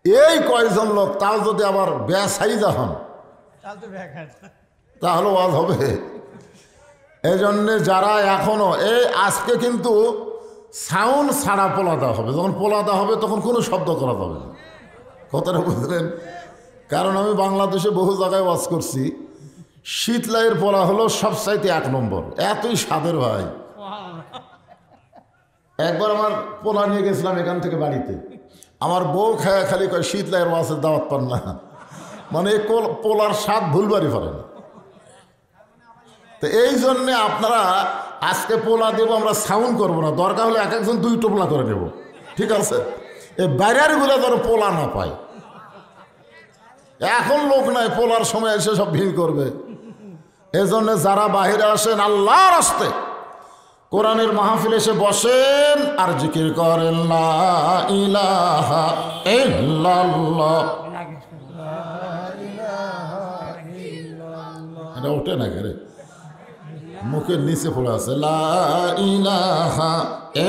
এই কয়জন লোক, তাও যদি আবার বেসাইজা হন তাহলে ওয়াজ হবে। এই জন্যে যারা এখনো আজকে কিন্তু সাউন্ড ছাড়া পোলা দেওয়া হবে, যখন পোলা দেওয়া হবে তখন কোনো শব্দ করা যাবে না, কথাটা বুঝলেন? কারণ আমি বাংলাদেশে বহু জায়গায় ওয়াজ করছি, শীতলাইয়ের পোলা হলো সবচাইতে 1 নম্বর, এতই স্বাদের ভাই। একবার আমার পোলা নিয়ে গেছিলাম এখান থেকে বাড়িতে, আমার বউ খায়া খালি কয় শীতলাইয়ের ওয়াজের দাওয়াত পান না, মানে পোলার স্বাদ ভুলবারই পারে না। তো এই জন্যে আপনারা আজকে পোলা দেবো, আমরা সাউন্ড করবো না, দরকার হলে এক একজন 2 টোপলা করে নেব, ঠিক আছে? এই বাইরেরগুলো ধরো পোলা না পায়, এখন লোক নাই পোলার সময় এসে সব ভিড় করবে। এই জন্য যারা বাহিরে আসেন আল্লাহর রাস্তে কোরআনের মাহফিল এসে বসেন আর জিকির করেন লা ইলাহা ইল্লাল্লাহ। এটা ওঠে না রে, মুখের নিচে পড়ে আছে লা ইলাহা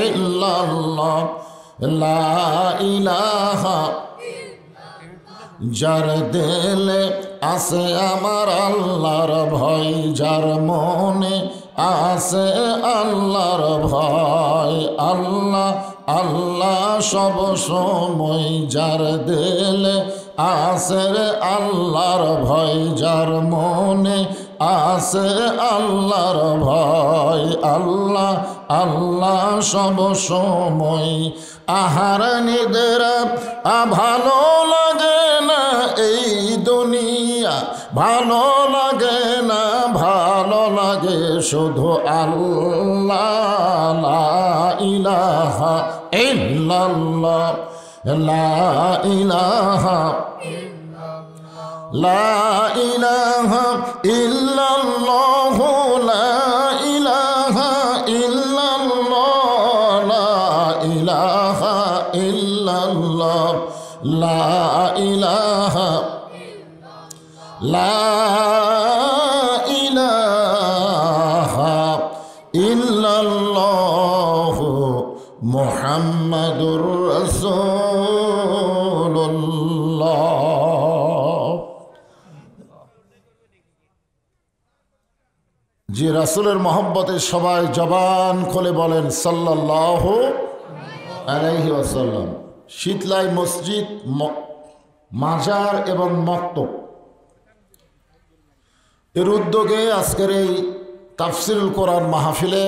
ইল্লাল্লাহ, লা ইলাহা। যার দিলে আছে আমার আল্লাহর ভয়, যার মনে আছে আল্লাহর ভয়, আল্লাহ আল্লাহ সব সময়। যার দিলে আছে আল্লাহর ভয়, যার মনে আছে আল্লাহর ভয়, আল্লাহ আল্লাহ সব সময়। আহার নিদ্রা ভালো লাগে না এই দুনিয়া, ভালো লাগে না, ভালো লাগে শুধু আল্লাহ। লা ইলাহা ইল্লাল্লাহ, লা ইলাহা, লা ইলাহা ইল্লাল্লাহ, লা ইলাহা ইল্লাল্লাহ, লা ইলাহা ইল্লাল্লাহ, লা ইলাহা, লা ইলাহা ইল্লাল্লাহ মুহাম্মাদুর রাসূলুল্লাহ। যে রাসূলের মহব্বতে সবাই জবান খুলে বলেন সাল্লাল্লাহু আলাইহি ওয়াসাল্লাম। শীতলাই মসজিদ, মাজার এবং মক্তব এর উদ্যোগে আজকের এই তাফসিরুল কোরআন মাহফিলে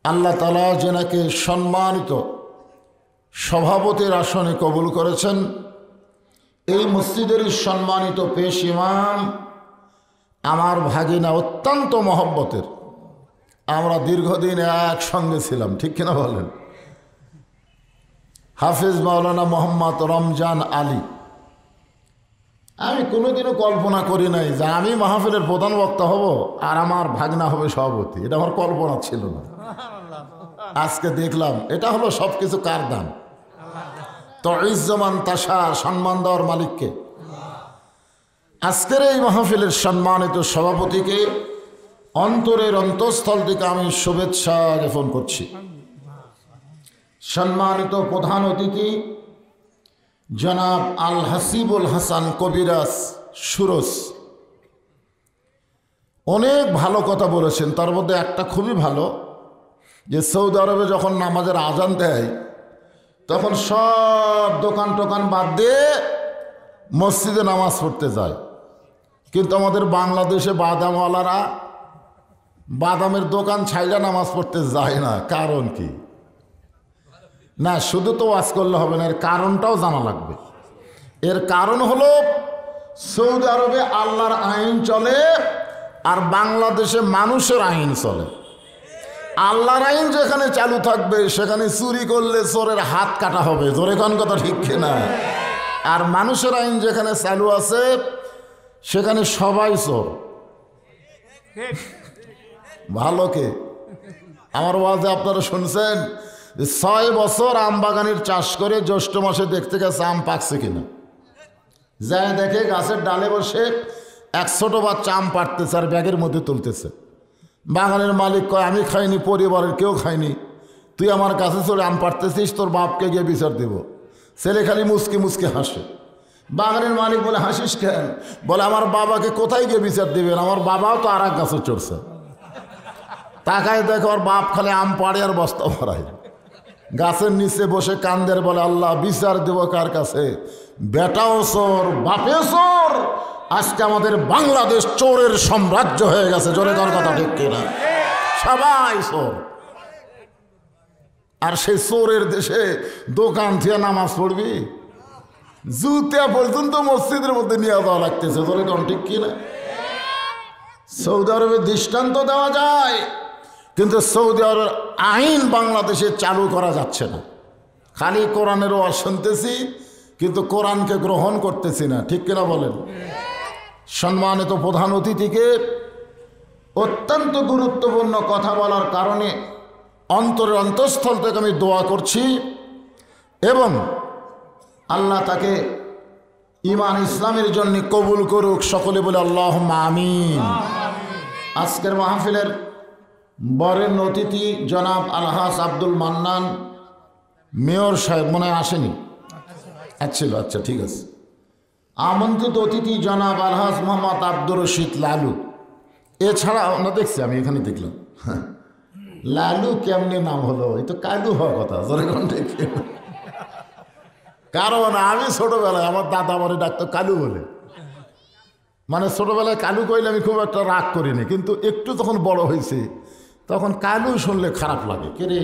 আল্লাহ তাআলা যেনাকে সম্মানিত সভাপতির আসনে কবুল করেছেন, এই মসজিদেরই সম্মানিত পেশ ইমাম আমার ভাগিনা, অত্যন্ত মহব্বতের। আমরা দীর্ঘদিন একসঙ্গে ছিলাম, ঠিক কিনা বলেন? হাফিজ মাওলানা মোহাম্মদ রমজান আলী। আমি কোনোদিনও কল্পনা করি নাই যে আমি মাহফিলের প্রধান বক্তা হব আর আমার ভাগনা হবে সভাপতি, এটা আমার কল্পনা ছিল না। আজকে দেখলাম এটা হলো সব কিছু কার দান? তো ইজ্জমান তাশা, সম্মান দেওয়ার মালিককে। আজকের এই মাহফিলের সম্মানিত সভাপতিকে অন্তরের অন্তঃস্থল থেকে আমি শুভেচ্ছা জ্ঞাপন করছি। সম্মানিত প্রধান অতিথি জনাব আল হাসিবুল হাসান কবিরাজ সুরজ অনেক ভালো কথা বলেছেন। তার মধ্যে একটা খুবই ভালো, যে সৌদি আরবে যখন নামাজের আজান দেয় তখন সব দোকান টোকান বাদ দিয়ে মসজিদে নামাজ পড়তে যায়, কিন্তু আমাদের বাংলাদেশে বাদামওয়ালারা বাদামের দোকান ছাইড়া নামাজ পড়তে যায় না। কারণ কি? না, শুধু তো ওয়াজ করলে হবে না, এর কারণটাও জানা লাগবে। এর কারণ হলো সৌদি আরবে আল্লাহর আইন চলে আর বাংলাদেশে মানুষের আইন চলে। আল্লাহর আইন যেখানে চালু থাকবে সেখানে চুরি করলে চোরের হাত কাটা হবে, জোরে কোন কথা ঠিক কিনা? আর মানুষের আইন যেখানে চালু আছে সেখানে সবাই চোর। ভালো কে? আমার ওয়াজে আপনারা শুনছেন 6 বছর আম বাগানের চাষ করে জ্যৈষ্ঠ মাসে দেখতে গেছে আম পাকছে কিনা, যায় দেখে গাছের ডালে বসে এক ছোট বাচ্চা আম পাড়তেছে আর ব্যাগের মধ্যে তুলতেছে। বাগানের মালিক কয়, আমি খাইনি, পরিবারের কেউ খায়নি, তুই আমার কাছে চলে আম পাড়তেছিস, তোর বাপকে গিয়ে বিচার দেব। ছেলে খালি মুসকে মুসকে হাসে। বাগানের মালিক বলে, হাসিস কেন? বলে, আমার বাবাকে কোথায় গিয়ে বিচার দিবেন, আমার বাবাও তো আর এক গাছে চড়ছে। তাকায় দেখো ওর বাপ খালি আম পাড়ে আর বস্তা ভরায়, গাছের নিচে বসে কান্দের, বলে, আল্লাহ বিচার দেব কার কাছে? বেটাও চোর, বাপে চোর, আজকে আমাদের বাংলাদেশ চোরের সাম্রাজ্য হয়ে গেছে। জোরে তার কথা ঠিক কিনা? সবাই চোর। আর সেই চোরের দেশে দোকান থেকে নামাজ পড়বি, জুতা পর্যন্ত মসজিদের মধ্যে নিয়ে যাওয়া লাগতেছে। জোরে কোন ঠিক কিনা? সৌদি আরবের দৃষ্টান্ত দেওয়া যায়, কিন্তু সৌদি আরবের আইন বাংলাদেশে চালু করা যাচ্ছে না। খালি কোরআনের ওয়াজ শুনতেছি, কিন্তু কোরআনকে গ্রহণ করতেছি না। ঠিক কিনা বলেন? সম্মানিত প্রধান অতিথিকে অত্যন্ত গুরুত্বপূর্ণ কথা বলার কারণে অন্তরের অন্তঃস্থল থেকে আমি দোয়া করছি, এবং আল্লাহ তাকে ঈমান ইসলামের জন্য কবুল করুক। সকলে বলে আল্লাহুম্মা আমিন। আজকের মাহফিলের বরেণ্য অতিথি জনাব আলহাজ আব্দুল মান্নান মেয়র সাহেব মনে হয় আসেনি? আচ্ছা ঠিক আছে। আমন্ত্রিত অতিথি জনাব আলহাজ মোহাম্মদ আব্দুর রশিদ লালু। এছাড়া আমরা দেখছি, আমি এখানে দেখলাম, লালু কেমনে নাম হলো? এই তো কালু হওয়ার কথা। কারণ আমি ছোটবেলায় আমার দাদা বলে ডাকতো কালু বলে, মানে ছোটবেলায় কালু কইলে আমি খুব একটা রাগ করিনি, কিন্তু একটু তখন বড় হয়েছে তখন কালু শুনলে খারাপ লাগে। কে রে?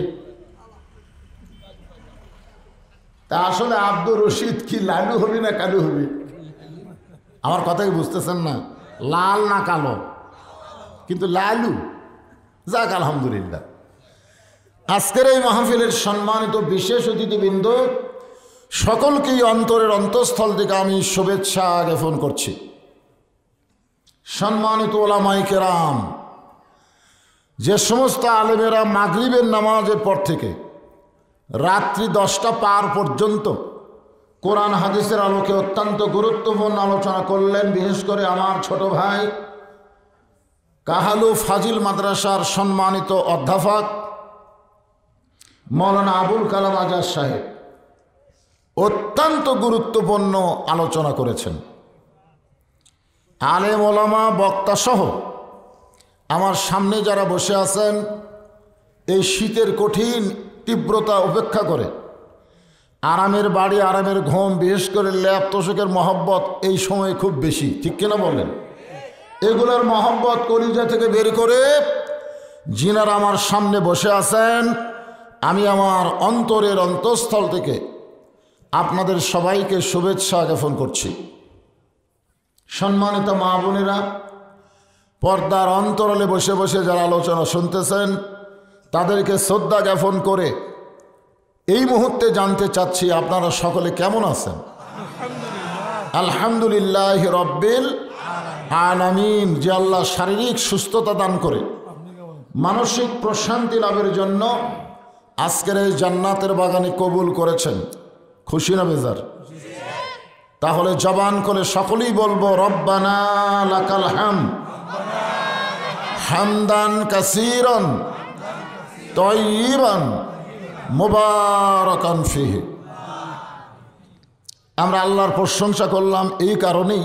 তা আসলে আব্দুর রশিদ কি লালু হবি না কালু হবি? আমার কথাই বুঝতেছেন না? লাল না কালো, কিন্তু লালু। যাক, আলহামদুলিল্লাহ। আজকের এই মাহফিলের সম্মানিত বিশেষ অতিথিবৃন্দ সকলকেই অন্তরের অন্তঃস্থল থেকে আমি শুভেচ্ছা জ্ঞাপন করছি। সম্মানিত ওলামায়ে কেরাম, যে সমস্ত আলেমেরা মাগরিবের নামাজের পর থেকে রাত্রি 10টা পার পর্যন্ত কোরআন হাদিসের আলোকে অত্যন্ত গুরুত্বপূর্ণ আলোচনা করলেন, বিশেষ করে আমার ছোট ভাই কাহালু ফাজিল মাদ্রাসার সম্মানিত অধ্যাপক মৌলানা আবুল কালাম আজাদ সাহেব অত্যন্ত গুরুত্বপূর্ণ আলোচনা করেছেন। আলেম ওলামা বক্তা সহ আমার সামনে যারা বসে আছেন, এই শীতের কঠিন তীব্রতা উপেক্ষা করে আরামের বাড়ি, আরামের ঘুম, বিশেষ করে ল্যাব তোষকের মহব্বত এই সময় খুব বেশি। ঠিক কিনা বলেন? এগুলোর মহব্বত কলিজা থেকে বের করে যিনারা আমার সামনে বসে আছেন, আমি আমার অন্তরের অন্তঃস্থল থেকে আপনাদের সবাইকে শুভেচ্ছা জ্ঞাপন করছি। সম্মানিত মা বোনেরা, পর্দার অন্তরালে বসে বসে যারা আলোচনা শুনতেছেন, তাদেরকে শ্রদ্ধা জ্ঞাপন করে এই মুহূর্তে জানতে চাচ্ছি আপনারা সকলে কেমন আছেন? আলহামদুলিল্লাহ রব্বিল আলামিন। যে আল্লাহ শারীরিক সুস্থতা দান করে মানসিক প্রশান্তি লাভের জন্য আজকের এই জান্নাতের বাগানে কবুল করেছেন, খুশি না বেজার? তাহলে জবান করে সকলেই বলবো রব্বানা লাকাল হামদ হামদান কাসীরান তাইয়িবান মুবারাকান ফিহি। আমরা আল্লাহর প্রশংসা করলাম এই কারণেই,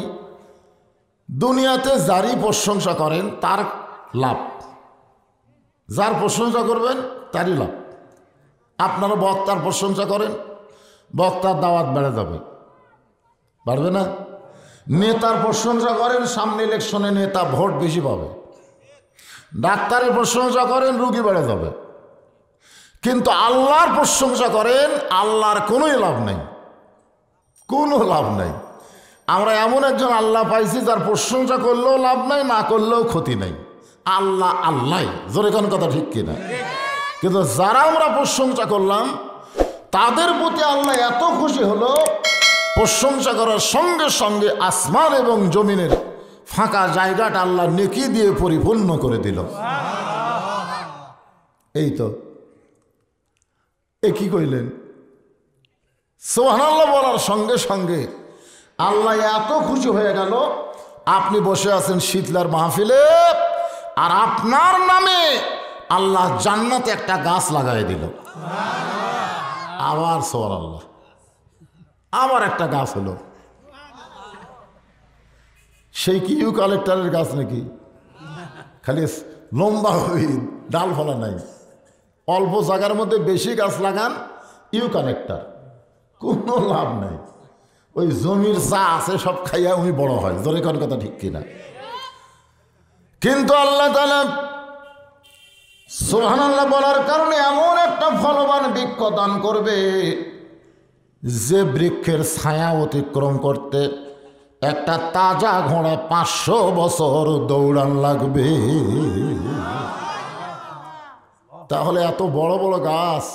দুনিয়াতে যারই প্রশংসা করেন তার লাভ, যার প্রশংসা করবেন তারই লাভ। আপনারা বক্তার প্রশংসা করেন, বক্তার দাওয়াত বেড়ে যাবে, বাড়বে না? নেতার প্রশংসা করেন, সামনে ইলেকশনে নেতা ভোট বেশি পাবে। ডাক্তারের প্রশংসা করেন, রুগী বেড়ে যাবে। কিন্তু আল্লাহর প্রশংসা করেন, আল্লাহর কোনোই লাভ নেই, কোনো লাভ নেই। আমরা এমন একজন আল্লাহ পাইছি যার প্রশংসা করলেও লাভ নাই, না করলেও ক্ষতি নেই। আল্লাহ আল্লাহ, জোরে কোন কথা ঠিক কিনা? কিন্তু যারা আমরা প্রশংসা করলাম তাদের প্রতি আল্লাহ এত খুশি হলো, প্রশংসা করার সঙ্গে সঙ্গে আসমান এবং জমিনের ফাঁকা জায়গাটা আল্লাহ নেকি দিয়ে পরিপূর্ণ করে দিল। এই তো, এ কি কইলেন? সুবহানাল্লাহ বলার সঙ্গে সঙ্গে আল্লাহ এত খুশি হয়ে গেল, আপনি বসে আছেন শীতলার মাহফিলে, আর আপনার নামে আল্লাহ জান্নাতে একটা গাছ লাগাই দিল। আবার সুবহানাল্লাহ। আবার একটা গাছ হলো, সেই কি ইউক্যালিপটাসের গাছ নাকি, খালি লম্বা হয়ে ডাল ফলা নাই। অল্প জায়গার মধ্যে বেশি গাছ লাগান, ইউক্যালিপটাস, কোনো লাভ নাই। ওই জমির চা আছে সব খাইয়া উনি বড় হয়, জোরে কোন কথা ঠিক কিনা? কিন্তু আল্লাহ তাআলা সুবহানাল্লাহ বলার কারণে এমন একটা ফলবান বৃক্ষ দান করবে, যে বৃক্ষের ছায়া অতিক্রম করতে একটা তাজা ঘোড়া 500 বছর দৌড়ান লাগবে। তাহলে এত বড় বড় গাছ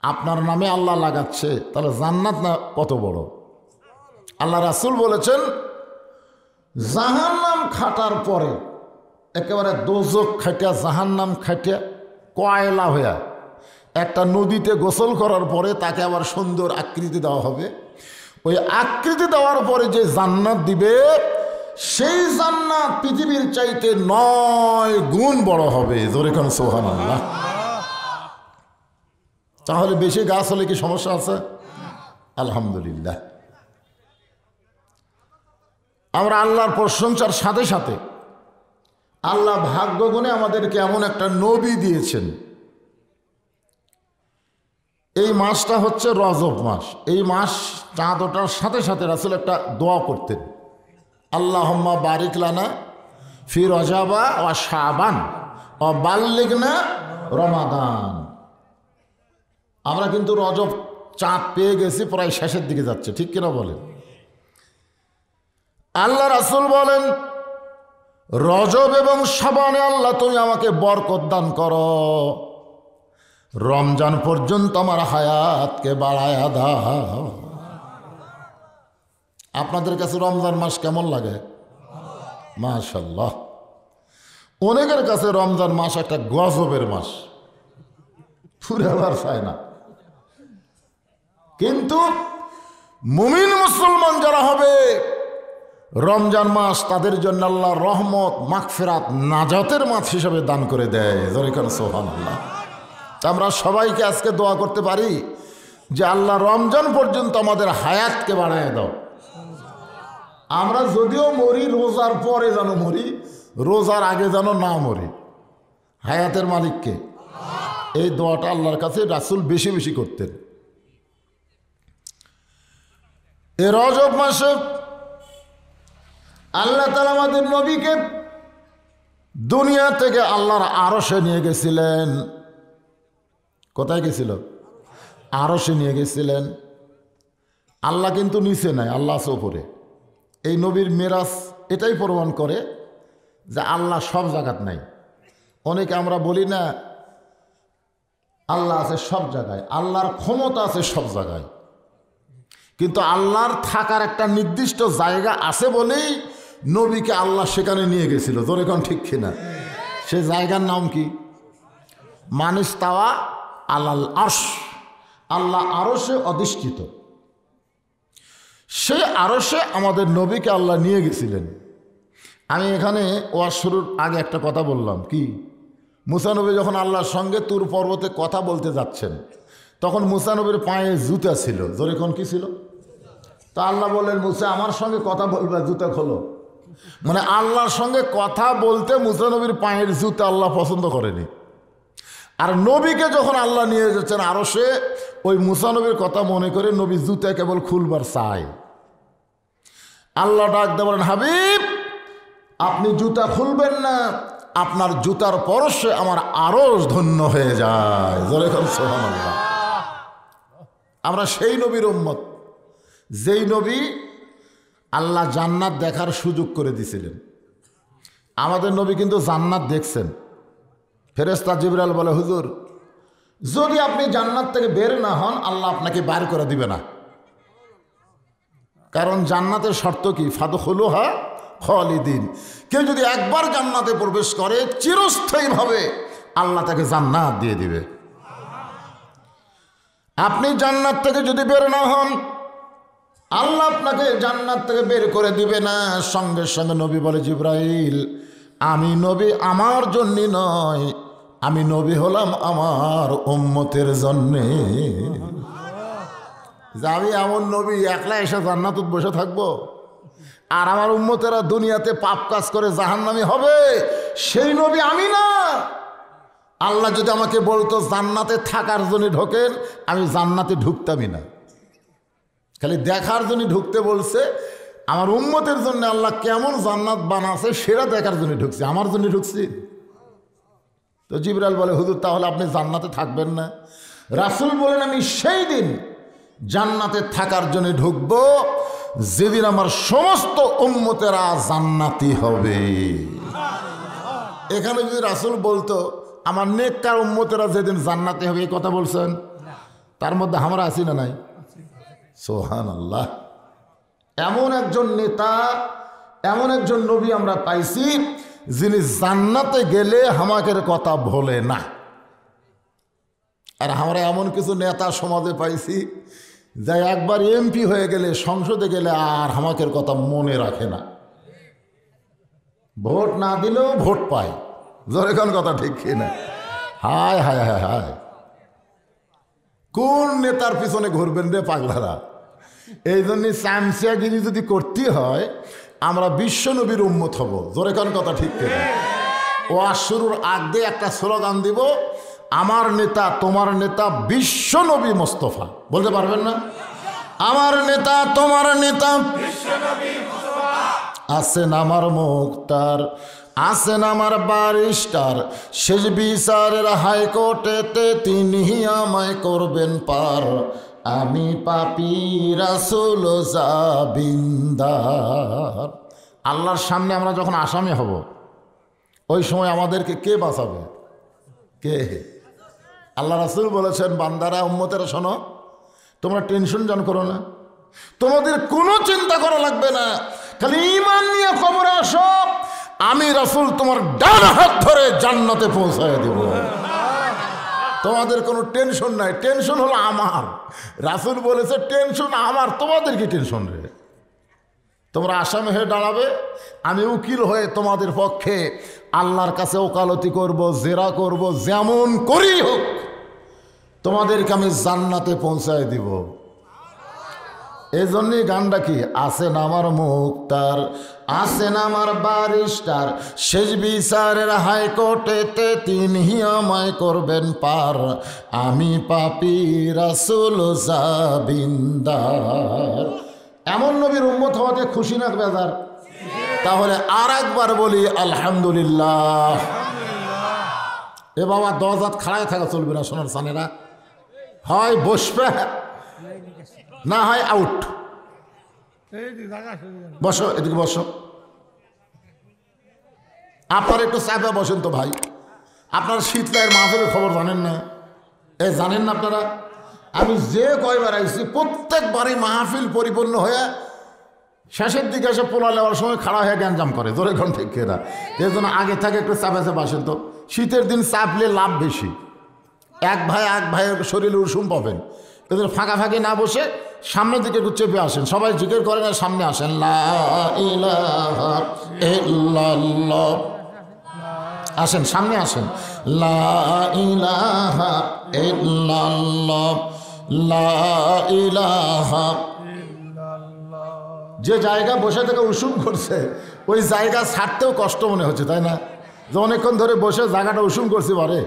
আপনার নামে আল্লাহ লাগাচ্ছে, তাহলে জান্নাত না কত বড়। আল্লাহ রাসূল বলেছেন, জাহান্নাম খাটার পরে একেবারে দোজক খাটিয়া জাহান্নাম খাটিয়া কয়লা হইয়া একটা নদীতে গোসল করার পরে তাকে আবার সুন্দর আকৃতি দেওয়া হবে। ওই আকৃতি দেওয়ার পরে যে জান্নাত দিবে, সেই জান্নাত পৃথিবীর চাইতে 9 গুণ বড় হবে। জোরে কোন সুবহানাল্লাহ। তাহলে বেশি গাছ হলে কি সমস্যা আছে? আলহামদুলিল্লাহ। আমরা আল্লাহর প্রশংসার সাথে সাথে আল্লাহ ভাগ্য গুণে আমাদেরকে এমন একটা নবী দিয়েছেন। এই মাসটা হচ্ছে রজব মাস। এই মাস চাঁদ ওঠার সাথে সাথে রাসূল একটা দোয়া করতেন, আল্লাহুম্মা বারিক লানা ফি রজাবা ওয়া শাবান ওয়া বাল্লিগনা রমাদান। আমরা কিন্তু রজব চাঁদ পেয়ে গেছি, প্রায় শেষের দিকে যাচ্ছে, ঠিক কিনা বলেন? আল্লাহ রাসূল বলেন, রজব এবং শাবানে আল্লাহ তুমি আমাকে বরকত দান করো, রমজান পর্যন্ত আমার হায়াতকে বাড়ায়া দাও। আপনাদের কাছে রমজান মাস কেমন লাগে? মাশাআল্লাহ। অনেকের কাছে রমজান মাস একটা গজবের মাস, ফুরাবার চায় না। কিন্তু মুমিন মুসলমান যারা হবে, রমজান মাস তাদের জন্য আল্লাহ রহমত, মাগফিরাত, নাজাতের মাস হিসাবে দান করে দেয়। জোরে কোন সুবহানাল্লাহ। আমরা সবাইকে আজকে দোয়া করতে পারি যে আল্লাহ রমজান পর্যন্ত আমাদের হায়াতকে বাড়ায় দাও। আমরা যদিও মরি, রোজার পরে যেন মরি, রোজার আগে যেন না মরি। হায়াতের মালিককে এই দোয়াটা আল্লাহর কাছে রাসূল বেশি বেশি করতেন। এই রজব মাসে আল্লাহ তাআলা আমাদের নবীকে দুনিয়া থেকে আল্লাহর আরশে নিয়ে গেছিলেন। কোথায় গেছিল? আরশে নিয়ে গেছিলেন। আল্লাহ কিন্তু নিচে নাই, আল্লাহ আছে উপরে। এই নবীর মেরাজ এটাই প্রমাণ করে যে আল্লাহ সব জায়গাত নাই। অনেকে আমরা বলি না আল্লাহ আছে সব জায়গায়, আল্লাহর ক্ষমতা আছে সব জায়গায়, কিন্তু আল্লাহর থাকার একটা নির্দিষ্ট জায়গা আছে বলেই নবীকে আল্লাহ সেখানে নিয়ে গেছিল। জোরে কোন ঠিক কিনা? সে জায়গার নাম কি? মানিস্তাওয়া আলাল আরশ। আল্লাহ আরশে অধিষ্ঠিত, সেই আরশে আমাদের নবীকে আল্লাহ নিয়ে গেছিলেন। আমি এখানে ওয়াজ শুরুর আগে একটা কথা বললাম, কি? মুসা নবী যখন আল্লাহর সঙ্গে তুর পর্বতে কথা বলতে যাচ্ছেন, তখন মুসা নবীর পায়ে জুতা ছিল। জোরে কোন কি ছিল? তা আল্লাহ বললেন, মুসা আমার সঙ্গে কথা বলবে, জুতা খোলো। মানে আল্লাহর সঙ্গে কথা বলতে মুসা নবীর পায়ের জুতা আল্লাহ পছন্দ করেনি। আর নবীকে যখন আল্লাহ নিয়ে যাচ্ছেন আরশে, ওই মুসা নবীর কথা মনে করে নবী জুতা কেবল খুলবার চায়। আল্লাহ ডাক দিয়ে বলেন, হাবিব আপনি জুতা খুলবেন না, আপনার জুতার পরশে আমার আরশ ধন্য হয়ে যায়। জোরে কোন সুবহানাল্লাহ। আমরা সেই নবীর উম্মত, যেই নবী আল্লাহ জান্নাত দেখার সুযোগ করে দিয়েছিলেন। আমাদের নবী কিন্তু জান্নাত দেখছেন। ফেরেশতা জিবরাইল বলে, হুজুর যদি আপনি জান্নাত থেকে বের না হন, আল্লাহ আপনাকে বাইর করে দিবে না। কারণ জান্নাতের শর্ত কি? ফাদখুলুহা খালিদিন। কেউ যদি একবার জান্নাতে প্রবেশ করে, চিরস্থায়ীভাবে আল্লাহ তাকে জান্নাত দিয়ে দিবে। আপনি জান্নাত থেকে যদি বের না হন, আল্লাহ আপনাকে জান্নাত থেকে বের করে দিবে না। সঙ্গে সঙ্গে নবী বলে, জিবরাইল আমি নবী আমার জন্য নয়, আমি নবী হলাম আমার উম্মতের জন্যে। যে আমি এমন নবী একলা এসে জান্নাতুত বসে থাকবো আর আমার উম্মতেরা দুনিয়াতে পাপ কাজ করে জাহান্নামী হবে, সেই নবী আমি না। আল্লাহ যদি আমাকে বলতো জান্নাতে থাকার জন্য ঢোকেন, আমি জান্নাতে ঢুকতামই না। খালি দেখার জন্য ঢুকতে বলছে। আমার উম্মতের জন্য আল্লাহ কেমন জান্নাত বানাছে সেটা দেখার জন্য ঢুকছে, আমার জন্য ঢুকছি। তো জিবরাইল বলে, হুজুর তাহলে আপনি জান্নাতে থাকবেন না? রাসূল বলেন, আমি সেই দিন জান্নাতে থাকার জন্য ঢুকবো যেদিন আমার সমস্ত উম্মতেরা জান্নাতি হবে। এখানে যদি রাসূল বলতো আমার নেককার উম্মতেরা যেদিন জান্নাতি হবে, এই কথা বলছেন, তার মধ্যে আমরা আছি না নাই? সুবহানাল্লাহ। এমন একজন নেতা, এমন একজন নবী আমরা পাইছি যিনি জান্নাতে গেলে আমাদের কথা ভোলে না। আর আমরা এমন কিছু নেতা সমাজে পাইছি যা একবার এমপি হয়ে গেলে, সংসদে গেলে আর আমাদের কথা মনে রাখে না। ভোট না দিলেও ভোট পায়। জোরে কোন কথা ঠিক কিনা? হায় হায় হায় হায়, কোন নেতার পিছনে ঘুরবেন রে পাগলারা? এই জন্য চামচিয়াগিরি যদি করতে হয়, আমরা বিশ্ব নবীর উম্মত হব। জোরে কোন কথা ঠিক কিনা? ওয়াজ শুরুর আগে একটা স্লোগান দিব, আমার নেতা তোমার নেতা বিশ্ব নবী মোস্তফা। বলতে পারবেন না? আমার নেতা তোমার নেতা আছেন আমার মুক্তার, আছেন আমার ব্যারিস্টার, শেষ বিচারের হাইকোর্টেতে তিনি আমায় করবেন পার। আমি পাপী রাসূল জাবিন্দার। আল্লাহর সামনে আমরা যখন আসামি হব, ওই সময় আমাদেরকে কে বাঁচাবে? কে? আল্লাহ রাসূল বলেছেন, বান্দারা উম্মতেরা শোনো, তোমরা টেনশন জন করো না, তোমাদের কোনো চিন্তা করা লাগবে না, খালি ঈমান নিয়ে কবরে আসো, আমি রাসূল তোমার ডান হাত ধরে জান্নাতে পৌঁছায় দেব। তোমাদের কোনো টেনশন নাই, টেনশন হলো আমার। রাসূল বলেছে টেনশন আমার, তোমাদের কি টেনশন রে? তোমরা আসামি হয়ে দাঁড়াবে, আমি উকিল হয়ে তোমাদের পক্ষে আল্লাহর কাছে ওকালতি করব, জেরা করব, যেমন করি হোক তোমাদেরকে আমি জান্নাতে পৌঁছায় দিব। এই জন্যই গানটা কি, আছেন আমার মুক্তার, আছেন আমার ব্যারিস্টার, শেষ বিচারের হাইকোর্টেতে তিনি আমায় করবেন পার। আমি পাপী রাসূল জাবিন্দার। এমন নবীর উম্মত হওয়াতে খুশি না বেজার? তাহলে আর একবার বলি আলহামদুলিল্লাহ। এ বাবা 10 হাত খাড়ায় থাকা চলবে না সোনার সানেরা, হয় বসবে না হয় আউট। বসো, এদিকে বসো। আপনারা একটু চাপে বসেন তো ভাই। আপনারা শীতলাইয়ের মাহফিলের খবর জানেন না? জানেন না আপনারা? আমি যে কয়বার আইছি প্রত্যেকবারই মাহফিল পরিপূর্ণ হয়ে শেষের দিকে এসে পোলা নেওয়ার সময় খাড়া হয়ে গ্যাঞ্জাম করে। জোরে ঘন ঠিক কেনা? এই জন্য আগে থেকে একটু চাপে চাপে আসেন তো। শীতের দিন চাপলে লাভ বেশি, এক ভাইয়ের শরীরে উষুম পাবেন। এদের ফাঁকা ফাঁকি না বসে সামনের দিকে একটু চেপে আসেন। সবাই জিকির করেন আর সামনে আসেন। লা ইলাহা ইল্লাল্লাহ। আসেন, সামনে আসেন। লা ইলাহা ইল্লাল্লাহ, লা ইলাহা। যে জায়গা বসে থেকে উষুম করছে ওই জায়গা ছাড়তেও কষ্ট মনে হচ্ছে, তাই না? যে অনেকক্ষণ ধরে বসে জায়গাটা উষুম করছি পারে।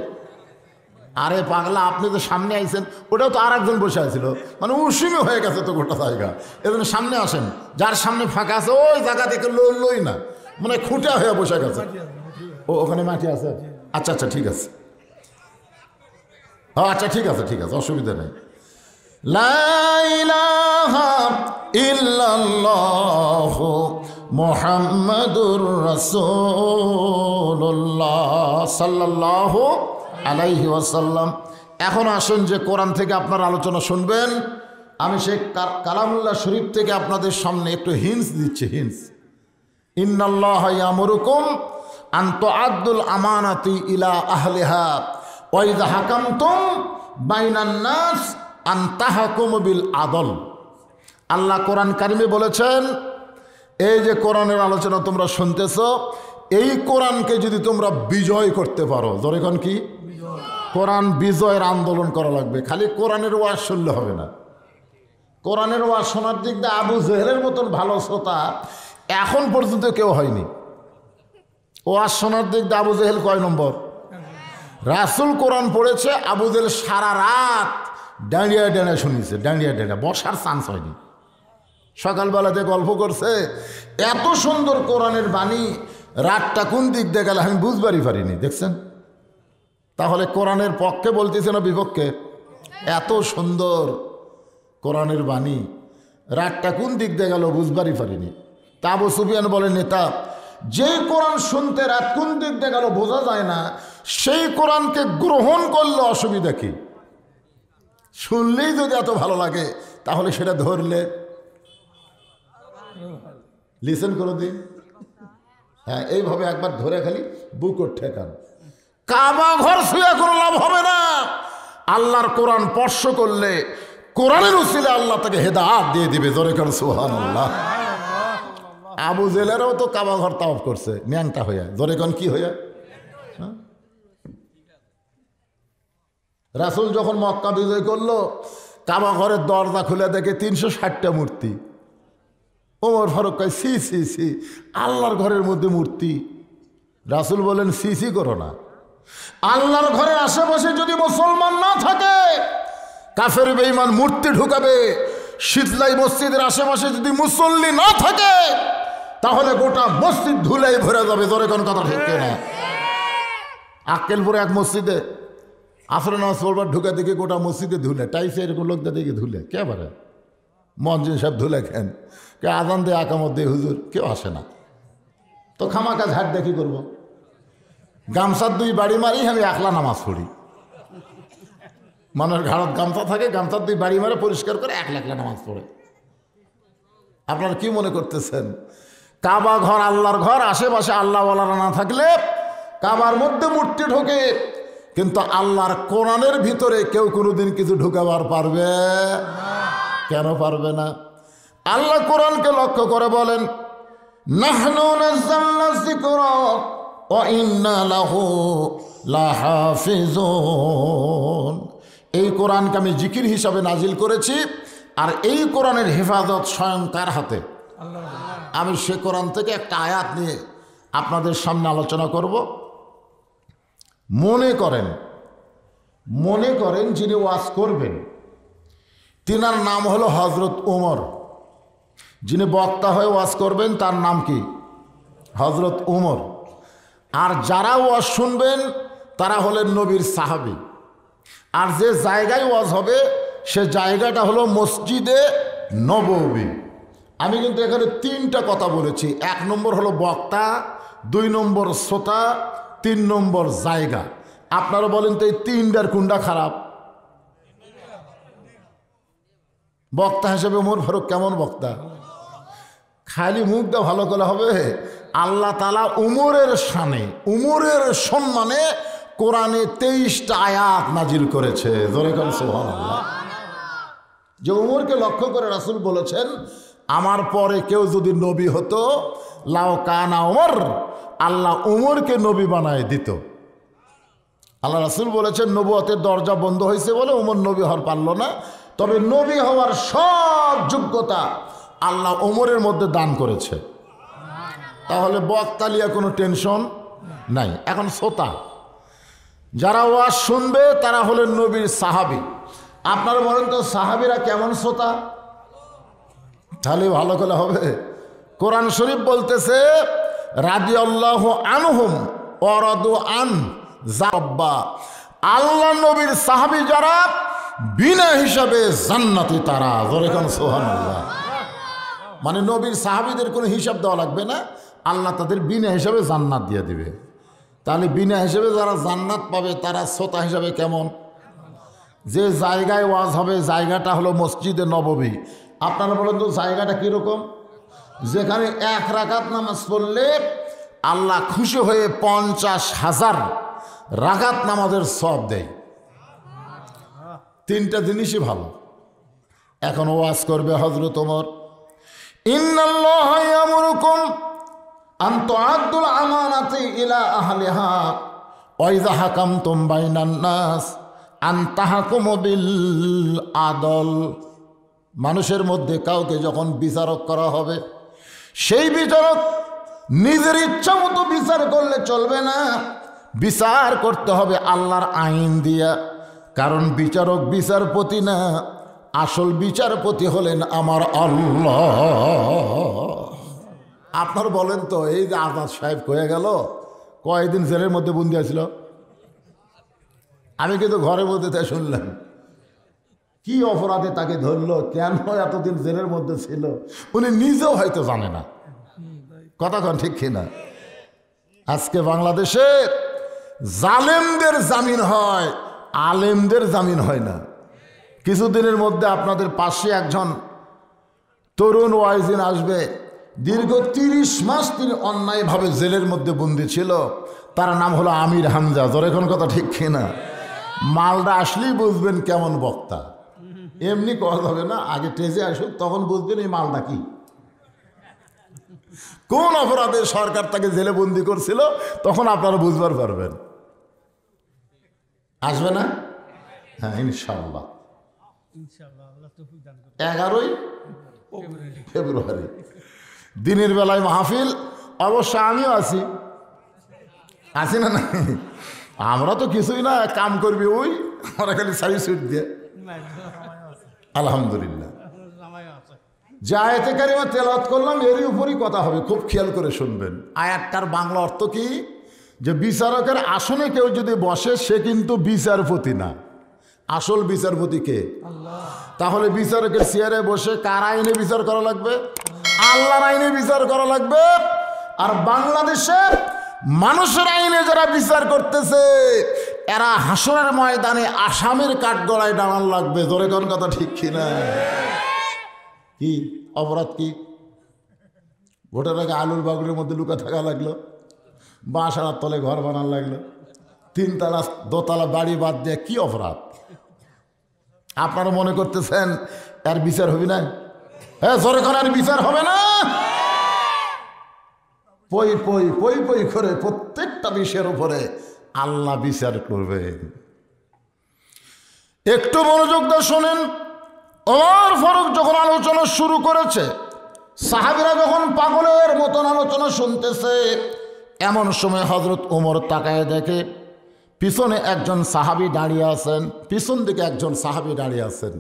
আরে পাগলা, আপনি তো সামনে আইছেন, ওটাও তো আর একজন বসে আছিল, মানে উষুমই হয়ে গেছে তো গোটা জায়গা। এজন্য সামনে আসেন, যার সামনে ফাঁকা আছে ওই জায়গা থেকে লই না, মানে খুঁটা হয়ে বসে গেছে। ও ওখানে মাটি আছে? আচ্ছা আচ্ছা ঠিক আছে, আচ্ছা ঠিক আছে ঠিক আছে, অসুবিধা নেই। লা ইলাহা ইল্লাল্লাহ মুহাম্মাদুর রাসূলুল্লাহ সাল্লাল্লাহু আলাইহি ওয়াসাল্লাম। এখন আসুন যে কোরআন থেকে আপনার আলোচনা শুনবেন, আমি সেই কালামুল্লাহ শরীফ থেকে আপনাদের সামনে একটু হিন্টস দিচ্ছি। হিন্টস, ইন্নাল্লাহা ইয়ামুরুকুম আন তুআদ্দুল আমানাতি ইলা আহলিহা ওয়া ইযা হাকামতুম বাইনান নাস আন তাহকুমু বিল আদল। আল্লাহ কোরআন কারিমে বলেছেন, এই যে কোরআনের আলোচনা তোমরা শুনতেছ, এই কোরআনকে যদি তোমরা বিজয় করতে পারো, ধরে এখন কি কোরআন বিজয়ের আন্দোলন করা লাগবে, খালি কোরআনের ওয়াজ শুনলে হবে না। কোরআনের ওয়াজ শোনার দিক দিয়ে আবু জেহেলের মতন ভালো শ্রোতা এখন পর্যন্ত কেউ হয়নি। ওয়াজ শোনার দিক দিয়ে আবু জেহেল কয় নম্বর? রাসূল কোরআন পড়েছে, আবু জেহেল সারা রাত ডাঁড়িয়া ডাঁড়িয়া শুনিয়েছে, ডাঁড়িয়া ডাঁড়িয়া, বসার চান্স হয়নি। সকালবেলাতে গল্প করছে, এত সুন্দর কোরআনের বাণী, রাতটা কোন দিক দিয়ে গেলে আমি বুঝবারই পারিনি। দেখছেন? তাহলে কোরআনের পক্ষে বলতেছে না বিপক্ষে? এত সুন্দর কোরআনের বাণী, রাতটা কোন দিক দিয়ে গেল বুঝবারই পারিনি। তা আবু সুফিয়ান বলে, নেতা, যেই কোরআন শুনতে রাত কোন দিক দিয়ে গেল বোঝা যায় না, সেই কোরআনকে গ্রহণ করলে অসুবিধা কি? শুনলেই যদি এত ভালো লাগে তাহলে সেটা ধরলে লিসেন করে দিন। হ্যাঁ, এইভাবে একবার ধরে খালি বুক ঠেকান। কাবা ঘর শুয়ে কোনো লাভ হবে না। আল্লাহর কোরআন স্পর্শ করলে কোরআনের উসিলে আল্লাহ তাকে হেদায়েত দিয়ে দিবে। জোরে করে সুবহানাল্লাহ। আবু জেলেরও তো কাবা ঘর তাওয়াফ করছে ন্যাংটা হইয়া। জোরে কোন কি হইয়া? রাসূল যখন মক্কা বিজয় করলো, কাবা ঘরের দরজা খুলে দেখে 360টা মূর্তি। ওমর ফারুক কয়, সি সি সি, আল্লাহর ঘরের মধ্যে মূর্তি। রাসূল বলেন, সি সি করো না। আল্লাহর ঘরের আশেপাশে যদি মুসলমান না থাকে, কাফের বেঈমান মূর্তি ঢুকাবে। শীতলাই মসজিদের আশেপাশে যদি মুসল্লি না থাকে, তাহলে গোটা মসজিদ ধুলাই ভরে যাবে। জোরে কোন কথা ঠিক না? আক্কেলপুরে এক মসজিদে আসরে নামাজ পড়বার ঢুকা দেখে গোটা মসজিদে ধুলে, টাইসে এরকম লোকদের দেখে ধুলে। কে পারে? মঞ্জিন সব ধুলে খেন, কে আজান দিয়ে আকামত দিয়ে হুজুর, কেউ আসে না। তো খামাকা ঝাড় দেখি করবো, গামছার 2 বাড়ি মারি, আমি একলা নামাজ পড়ি। মানুষের ঘাড়ত গামছা থাকে, গামছার 2 বাড়ি মারে পরিষ্কার করে একলা একলা নামাজ পড়ে। আপনারা কি মনে করতেছেন? কাবা ঘর আল্লাহর ঘর, আশেপাশে আল্লাহওয়ালারা না থাকলে কাবার মধ্যে মূর্তি ঢোকে, কিন্তু আল্লাহর কোরআনের ভিতরে কেউ কোনোদিন কিছু ঢুকাবার পারবে? কেন পারবে না? আল্লাহ কোরআনকে লক্ষ্য করে বলেন, নাহনু নাযালনা যিকরা ওয়া ইন্না লাহু লাহাফিজুন। এই কোরআনকে আমি জিকির হিসাবে নাজিল করেছি, আর এই কোরআনের হেফাজত স্বয়ং কার হাতে? আমি সে কোরআন থেকে একটা আয়াত নিয়ে আপনাদের সামনে আলোচনা করব। মনে করেন যিনি ওয়াজ করবেন তিনার নাম হলো হযরত ওমর। যিনি বক্তা হয়ে ওয়াজ করবেন তার নাম কি? হযরত ওমর। আর যারা ওয়াজ শুনবেন তারা হলেন নবীর সাহাবী। আর যে জায়গায় ওয়াজ হবে সে জায়গাটা হলো মসজিদে নববী। আমি কিন্তু এখানে 3টা কথা বলেছি। 1 নম্বর হলো বক্তা, 2 নম্বর শ্রোতা, 3 নম্বর জায়গা। আপনারা বলেন তো এই 3টার কোনটা খারাপ? বক্তা হিসেবে ওমর ফারুক কেমন বক্তা? খালি মুখটা ভালো করে হবে? আল্লাহ তাআলা উমরের শানে, উমরের সম্মানে কোরআনে 23টা আয়াত নাজিল করেছে। জোরে কোন সুবহানাল্লাহ। যে উমরকে লক্ষ্য করে রাসূল বলেছেন, আমার পরে কেউ যদি নবী হতো, লাউ কানা উমর, আল্লাহ উমরকে নবী বানায় দিত। আল্লাহ রাসূল বলেছেন, নবুয়তের দরজা বন্ধ হয়েছে বলে উমর নবী হওয়ার পারল না, তবে নবী হওয়ার সব যোগ্যতা আল্লাহ ওমরের মধ্যে দান করেছে। তাহলে বক্তালিয়া কোনো টেনশন নাই। এখন শ্রোতা, যারা ওয়াজ শুনবে তারা হলেন নবীর সাহাবী। আপনারা বলেন তো সাহাবীরা কেমন শ্রোতা? তাহলে ভালো করে হবে। কোরআন শরীফ বলতেছে, রাদিয়াল্লাহু আনহুম ওয়া রাদু আন, জাব্বা। আল্লাহ নবীর সাহাবী যারা বিনা হিসাবে জান্নাতি তারা। জোরে কোন সুবহানাল্লাহ। মানে নবীর সাহাবীদের কোনো হিসাব দেওয়া লাগবে না, আল্লাহ তাদের বিনা হিসাবে জান্নাত দিয়ে দিবে। তাহলে বিনা হিসাবে যারা জান্নাত পাবে তারা শ্রোতা হিসাবে কেমন? যে জায়গায় ওয়াজ হবে জায়গাটা হলো মসজিদে নববী। আপনারা বলেন তো জায়গাটা কীরকম? যেখানে 1 রাকাত নামাজ পড়লে আল্লাহ খুশি হয়ে 50,000 রাকাত নামাজের সওয়াব দেয়। 3টা জিনিসই ভালো। এখন ওয়াজ করবে হযরত ওমর, ইন্নাল্লাহা ইয়ামুরুকুম আন তুআদ্দুল আমানাতি ইলা আহলিহা ওয়া ইযা হাকামতুম বাইনান নাস আন তাহকুমু বিল আদল। মানুষের মধ্যে কাউকে যখন বিচারক করা হবে, সেই বিচারক নিজের ইচ্ছা মতো বিচার করলে চলবে না, বিচার করতে হবে আল্লাহর আইন দিয়া। কারণ বিচারক বিচারপতি না, আসল বিচারপতি হলেন আমার আল্লাহ। আপনার বলেন তো, এই যে আজাদ সাহেব হয়ে গেল, কয়েকদিন জেলের মধ্যে বন্দি আছিল। আমি কিন্তু ঘরের মধ্যে তাই শুনলাম, কি অপরাধে তাকে ধরলো, কেন এতদিন জেলের মধ্যে ছিল, উনি নিজেও হয়তো জানে না। কথা কন ঠিক কিনা? আজকে বাংলাদেশে জালেমদের জামিন হয়, আলেমদের জামিন হয় না। কিছুদিনের মধ্যে আপনাদের পাশে একজন তরুণ ওয়াইজিন আসবে, দীর্ঘ 30 মাস তিনি অন্যায়ভাবে জেলের মধ্যে বন্দী ছিল। তার নাম হলো আমির হামজা। জোরে কোন কথা ঠিক কিনা? মালটা আসলেই বুঝবেন কেমন বক্তা। এমনি করা যাবে না, আগে টেজে আসুক, তখন বুঝবেন এই মালটা কি, কোন অপরাধে সরকার তাকে জেলে বন্দি করছিল, তখন আপনারা বুঝবার পারবেন। আসবে না? হ্যাঁ, ইনশাআল্লাহ 11ই ফেব্রুয়ারি দিনের বেলায় মাহফিল। অবশ্য আমিও আছি না? না, আমরা তো কিছুই না, কাম করবি ওই, আমরা খালি সারি সুট দিয়ে। আলহামদুলিল্লাহ, যে আয়াতে কারিমা তেলাওয়াত করলাম এরই উপরই কথা হবে, খুব খেয়াল করে শুনবেন। আয়াতটার বাংলা অর্থ কি? যে বিচারকের আসনে কেউ যদি বসে, সে কিন্তু বিচারপতি না, আসল বিচারপতি কে? তাহলে বিচারকের চেয়ারে বসে কার আইনে বিচার করা লাগবে? আল্লাহর আইনে বিচার করা লাগবে। আর বাংলাদেশে মানুষের আইনে যারা বিচার করতেছে, এরা হাসরের ময়দানে আসামের কাঠগড়ায় দাঁড়ান লাগবে। জোরে কোন কথা ঠিক কিনা? কি অপরাধ কি? ভোটের আগে আলুর বাগুরের মধ্যে লুকা থাকা লাগলো, বাসার তলে ঘর বানান লাগলো, 3 তলা 2 তলা বাড়ি বাদ দিয়ে, কি অপরাধ? আপনারা মনে করতেছেন এর বিচার হবে না? হ্যাঁ, জোরে কোন আর বিচার হবে না? পই পই পই পই করে প্রত্যেকটা বিষয়ের উপরে আল্লাহ বিচার করবেন। একটু মনোযোগ দিয়ে শোনেন। ওমর ফারুক যখন আলোচনা শুরু করেছে, সাহাবীরা যখন পাগলের মতন আলোচনা শুনতেছে, এমন সময় হযরত ওমর তাকায় দেখে পিছনে একজন সাহাবী দাঁড়িয়ে আছেন, পিছন দিকে একজন সাহাবী দাঁড়িয়ে আছেন।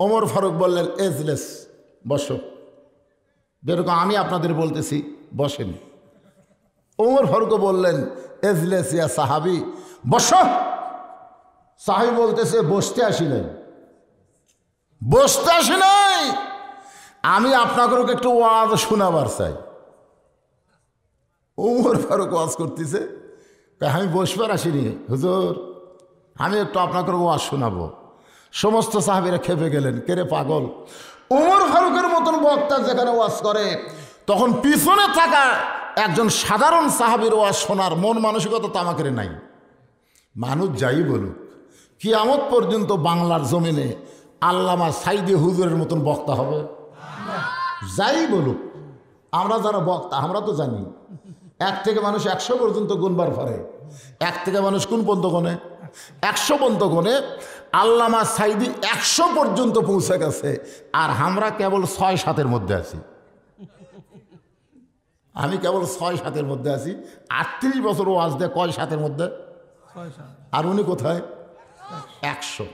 ওমর ফারুক বললেন, এজলেস, বসো। যেরকম আমি আপনাদের বলতেছি, বসেন। ওমর ফারুকও বললেন, এজলেস ইয়া সাহাবী, বসো। সাহাবী বলতেছে, বসতে আসি নাই, বসতে আসি নাই, আমি আপনাকে একটু ওয়াজ শোনাবার চাই। ওমর ফারুক ওয়াজ করতেছে, আমি বসবার আসিনি হুজুর, আমি একটু আপনাকে ওয়াজ শোনাবো। সমস্ত সাহাবীরা খেপে গেলেন, কেরে পাগল, ওমর ফারুকের মতন বক্তা যেখানে ওয়াজ করে, তখন পিছনে থাকা একজন সাধারণ সাহাবীর ওয়াজ শোনার মন মানসিকতা তো আমাকে নাই। মানুষ যাই বলুক, কিয়ামত পর্যন্ত বাংলার জমিনে আল্লামা সাইদি হুজুরের মতন বক্তা হবে? যাই বলুক, আমরা যারা বক্তা আমরা তো জানি 1 থেকে মানুষ 100 পর্যন্ত গুনবার পারে। 1 থেকে মানুষ কোন পর্যন্ত গোনে? 100 পর্যন্ত গোনে। আল্লামা সাইদি 100 পর্যন্ত পৌঁছে গেছে, আর আমরা কেবল 6-7-এর মধ্যে আছি। আমি কেবল 6-7-এর মধ্যে আছি। 38 বছর ওয়াজ দেয়, কয় 7-এর মধ্যে? আর উনি কোথায়? 100।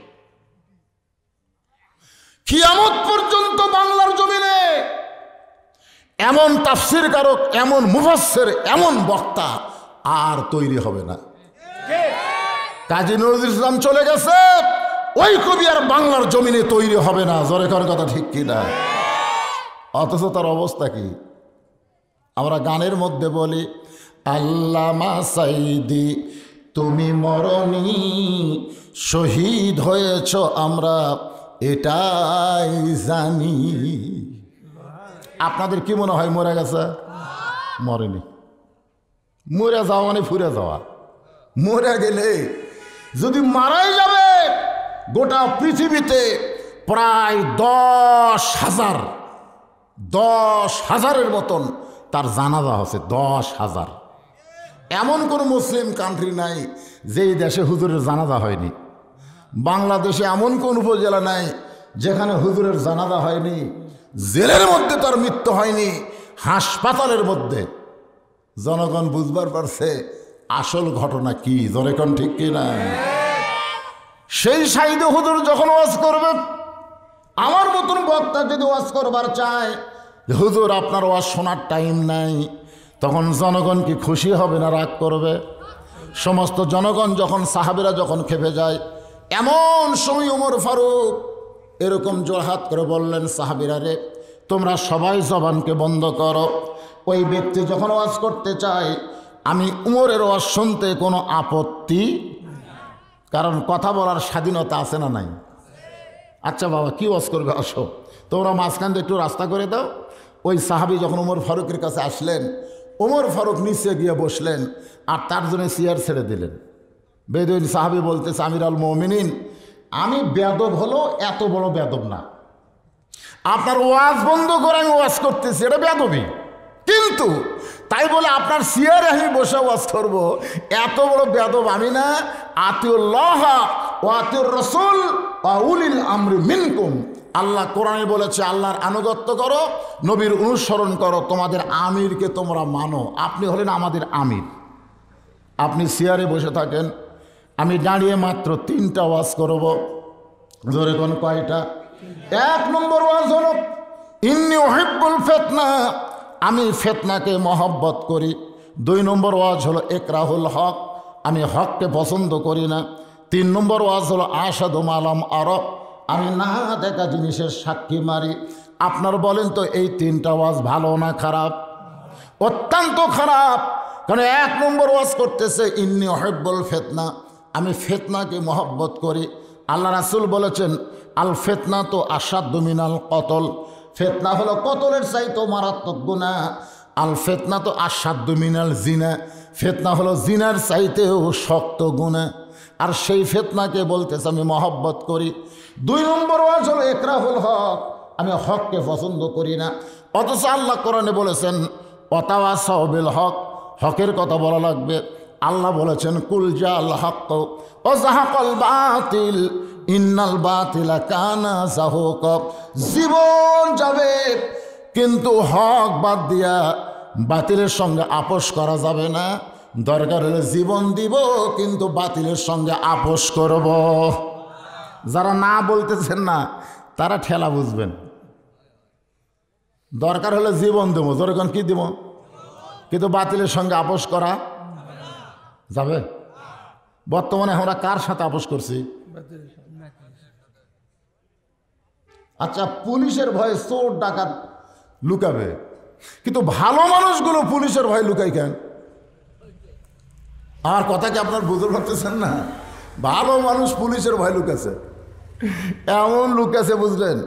কিয়ামত পর্যন্ত বাংলার জমিনে এমন তাফসীর কারক, এমন মুফাসসির, এমন বক্তা আর তৈরি হবে না। কাজী নজরুল ইসলাম চলে গেছে, ওই কবি আর বাংলার জমিনে তৈরি হবে না। জোরে কর কথা ঠিক কিনা? অথচ তার অবস্থা কি? আমরা গানের মধ্যে বলি, আল্লামা সাইদি তুমি মরনি, শহীদ হয়েছ আমরা এটাই জানি। আপনাদের কি মনে হয় মরে গেছে? মরেনি। মরে যাওয়া মানে ফুরে যাওয়া। মরে গেলে যদি মারাই যাবে, গোটা পৃথিবীতে প্রায় 10,000-10,000-এর মতন তার জানাজা হচ্ছে। 10,000। এমন কোনো মুসলিম কান্ট্রি নাই যেই দেশে হুজুরের জানাজা হয়নি। বাংলাদেশে এমন কোন উপজেলা নাই যেখানে হুজুরের জানাজা হয়নি, জেলের মধ্যে তার মৃত্যু হয়নি, হাসপাতালের মধ্যে। জনগণ বুঝবার পারছে আসল ঘটনা কি, জোরে কোন ঠিক কি না? সেই সাইদে হুজুর যখন ওয়াজ করবে, আমার মতন বক্তা যদি ওয়াজ করবার চায়, হুজুর আপনার ওয়াজ শোনার টাইম নাই, তখন জনগণ কি খুশি হবে না রাগ করবে? সমস্ত জনগণ যখন, সাহাবীরা যখন খেপে যায়, এমন সময় ওমর ফারুক এরকম জোরহাত করে বললেন, সাহাবীরা রে, তোমরা সবাই জবানকে বন্ধ করো। ওই ব্যক্তি যখন ওয়াজ করতে চায়, আমি উমরের ওয়াজ শুনতে কোনো আপত্তি, কারণ কথা বলার স্বাধীনতা আছে না নাই? আচ্ছা বাবা কি ওয়াজ করবে, আসো, তোমরা মাঝখান দিয়ে একটু রাস্তা করে দাও। ওই সাহাবী যখন ওমর ফারুকের কাছে আসলেন, ওমর ফারুক নিচে গিয়ে বসলেন আর তার জন্য চেয়ার ছেড়ে দিলেন। বেদুইন সাহাবী বলতেছে, আমির আল মুমিনিন, আমি বেদব হলো এত বড় বেদব না, আপনার ওয়াজ বন্ধ করে আমি ওয়াজ করতেছি, এটা বেদবি, কিন্তু তাই বলে আপনার চেয়ারে আমি বসে ওয়াজ করবো, এত বড় বেদব আমি না। আতিউল্লাহ ওয়া আতিউর রাসূল ওয়া উলিল আমরি মিনকুম, আল্লাহ কোরআনে বলেছে আল্লাহর আনুগত্য করো, নবীর অনুসরণ করো, তোমাদের আমিরকে তোমরা মানো। আপনি হলেন আমাদের আমির, আপনি চেয়ারে বসে থাকেন, আমি দাঁড়িয়ে মাত্র 3টা ওয়াজ করব। জোরে কোন কয়টা? 1 নম্বর ওয়াজ হলো ইন্নী উহিব্বুল ফিতনা, আমি ফিতনাকে মহব্বত করি। 2 নম্বর ওয়াজ হলো ইকরাহুল হক, আমি হককে পছন্দ করি না। 3 নম্বর ওয়াজ হলো আশহাদু মালাম আরা, আমি না দেখা জিনিসের সাক্ষী মারি। আপনার বলেন তো এই 3টা ওয়াজ ভালো না খারাপ? অত্যন্ত খারাপ। কারণ 1 নম্বর ওয়াজ করতেছে ইন্নী উহিব্বুল ফিতনা, আমি ফিতনাকে মহব্বত করি। আল্লাহ রাসূল বলেছেন আল ফিতনা তো আসাদ্দু মিনাল কতল, ফিতনা হলো কতলের চাইতেও মারাত্মক গুনাহ। আল ফিতনা তো আসাদ্দু মিনাল জিনা, ফিতনা হলো জিনার চাইতেও শক্ত গুনাহ। আর সেই ফিতনাকে বলতেছে আমি মহব্বত করি। 2 নম্বর ওয়াজ হলো ইকরাহুল হক, আমি হককে পছন্দ করি না। অথচ আল্লাহ কোরআনে বলেছেন ওয়াতাওয়াসাউ বিল হক, হকের কথা বলা লাগবে। আল্লাহ বলেছেন কুল জাল হক ওয়া যাহাকাল বাতিল ইন্নাল বাতিলা কানা যাহুকা, জীবন যাবে কিন্তু হক বাদ দিয়া বাতিলের সঙ্গে আপোষ করা যাবে না। দরকার হলে জীবন দিব কিন্তু বাতিলের সঙ্গে আপোষ করব। যারা না বলতেছেন না তারা ঠেলা বুঝবেন। দরকার হলে জীবন দেবো, যখন কি দিব, কিন্তু বাতিলের সঙ্গে আপোষ করা যাবে? বর্তমানে আমরা কার সাথে আপোষ করছি? আচ্ছা পুলিশের ভয়ে চোর ডাকাত লুকাবে, কিন্তু ভালো মানুষগুলো পুলিশের ভয় লুকাই কেন? আমার কথা কি আপনার বুঝতে পারতেছেন না? ভালো মানুষ পুলিশের ভয় লুকাছে, এমন লুকাছে বুঝলেন,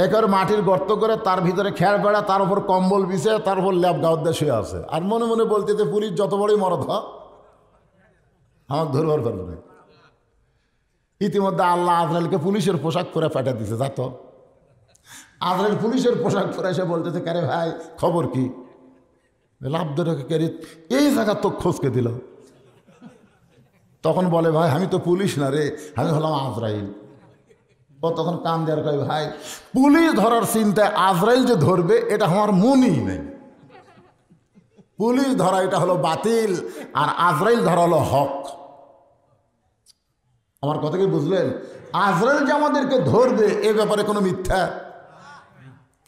একেবারে মাটির গর্ত করে তার ভিতরে খেয়ার বেড়া, তার উপর কম্বল বিছে, তার উপর ল্যাব গাউদ্দা শুয়ে আছে, আর মনে মনে বলতে যে পুলিশ যত বড়ই মরদ হ আমার ধরবার পারবে না। ইতিমধ্যে আল্লাহ আজরাইলকে পুলিশের পোশাক পরে পাঠিয়ে দিছে, যা তো আজরাইল পুলিশের পোশাক পরে এসে বলতেছে কারে ভাই খবর কি? লাভ ধরে কেরি এই জায়গা তো খোঁজকে দিল। তখন বলে ভাই আমি তো পুলিশ না রে, আমি হলাম আজরাইল। ও তখন কান দেওয়ার কয় ভাই পুলিশ ধরার চিন্তায় আজরাইল যে ধরবে এটা আমার মনই নেই। পুলিশ ধরা এটা হলো বাতিল, আর আজরাইল ধরা হলো হক। আমার কথা কি বুঝলেন? আজরাইল যে আমাদেরকে ধরবে এ ব্যাপারে কোনো মিথ্যা